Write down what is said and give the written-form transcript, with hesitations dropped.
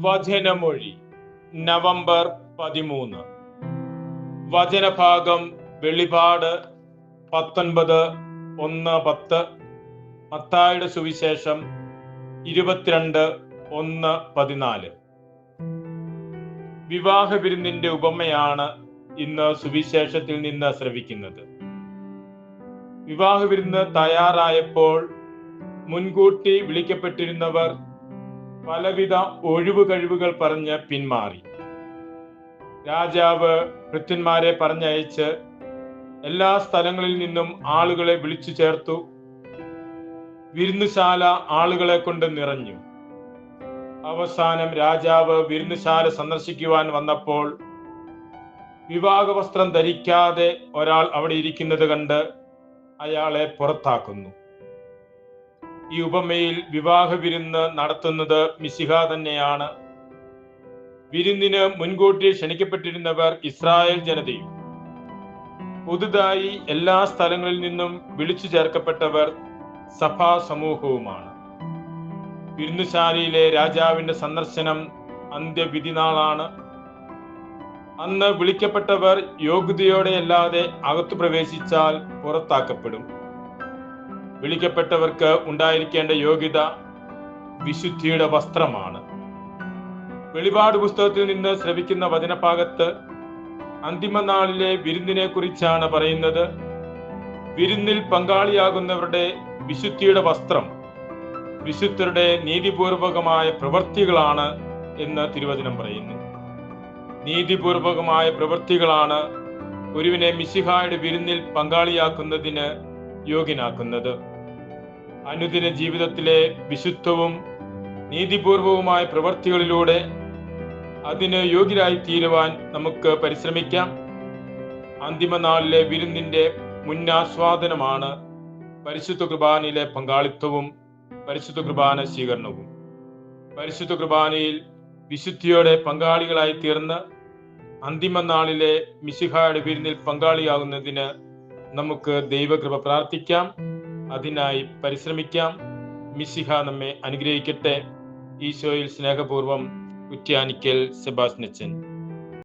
വചനമൊഴി November 13. വചനഭാഗം വെളിപാട് 19:1-10, മത്തായിയുടെ സുവിശേഷം 22:1-14. വിവാഹ വിരുന്നിന്റെ ഉപമയാണ് ഇന്ന് സുവിശേഷത്തിൽ നിന്ന് ശ്രവിക്കുന്നത്. വിവാഹ വിരുന്ന് തയ്യാറായപ്പോൾ മുൻകൂട്ടി വിളിക്കപ്പെട്ടിരുന്നവർ പലവിധ ഒഴിവ് കഴിവുകൾ പറഞ്ഞ് പിന്മാറി. രാജാവ് ഭൃത്യന്മാരെ പറഞ്ഞയച്ച് എല്ലാ സ്ഥലങ്ങളിൽ നിന്നും ആളുകളെ വിളിച്ചു ചേർത്തു. വിരുന്നുശാല ആളുകളെ കൊണ്ട് നിറഞ്ഞു. അവസാനം രാജാവ് വിരുന്നുശാല സന്ദർശിക്കുവാൻ വന്നപ്പോൾ വിവാഹ വസ്ത്രം ധരിക്കാതെ ഒരാൾ അവിടെ ഇരിക്കുന്നത് കണ്ട് അയാളെ പുറത്താക്കുന്നു. ഈ ഉപമയിൽ വിവാഹ വിരുന്ന് നടത്തുന്നത് മിശിഹ തന്നെയാണ്. വിരുന്നിന് മുൻകൂട്ടി ക്ഷണിക്കപ്പെട്ടിരുന്നവർ ഇസ്രായേൽ ജനതയും പുതുതായി എല്ലാ സ്ഥലങ്ങളിൽ നിന്നും വിളിച്ചു ചേർക്കപ്പെട്ടവർ സഭാ സമൂഹവുമാണ്. വിരുന്നുശാലയിലെ രാജാവിന്റെ സന്ദർശനം അന്ത്യവിധി നാളാണ്. അന്ന് വിളിക്കപ്പെട്ടവർ യോഗ്യതയോടെയല്ലാതെ അകത്തു പ്രവേശിച്ചാൽ പുറത്താക്കപ്പെടും. വിളിക്കപ്പെട്ടവർക്ക് ഉണ്ടായിരിക്കേണ്ട യോഗ്യത വിശുദ്ധിയുടെ വസ്ത്രമാണ്. വെളിപാട് പുസ്തകത്തിൽ നിന്ന് ശ്രവിക്കുന്ന വചനഭാഗത്ത് അന്തിമനാളിലെ വിരുന്നിനെ കുറിച്ചാണ് പറയുന്നത്. വിരുന്നിൽ പങ്കാളിയാകുന്നവരുടെ വിശുദ്ധിയുടെ വസ്ത്രം വിശുദ്ധരുടെ നീതിപൂർവകമായ പ്രവൃത്തികളാണ് എന്ന് തിരുവചനം പറയുന്നു. നീതിപൂർവകമായ പ്രവൃത്തികളാണ് ഒരുവിനെ മിശിഹായുടെ വിരുന്നിൽ പങ്കാളിയാക്കുന്നതിന് യോഗ്യനാക്കുന്നത്. അനുദിന ജീവിതത്തിലെ വിശുദ്ധവും നീതിപൂർവവുമായ പ്രവൃത്തികളിലൂടെ അതിന് യോഗ്യരായി തീരുവാൻ നമുക്ക് പരിശ്രമിക്കാം. അന്തിമനാളിലെ വിരുന്നിന്റെ മുന്നാസ്വാദനമാണ് പരിശുദ്ധ കുർബാനയിലെ പങ്കാളിത്തവും പരിശുദ്ധ കുർബാന സ്വീകരണവും. പരിശുദ്ധ കുർബാനയിൽ വിശുദ്ധിയോടെ പങ്കാളികളായി തീർന്ന് അന്തിമനാളിലെ മിശിഹായുടെ വിരുന്നിൽ പങ്കാളിയാകുന്നതിന് നമുക്ക് ദൈവകൃപ പ്രാർത്ഥിക്കാം. അതിനായി പരിശ്രമിക്കാം. മിശിഹ നമ്മെ അനുഗ്രഹിക്കട്ടെ. ഈശോയിൽ സ്നേഹപൂർവം കുറ്റ്യാനിക്കൽ സെബാസ്റ്റ്യൻ.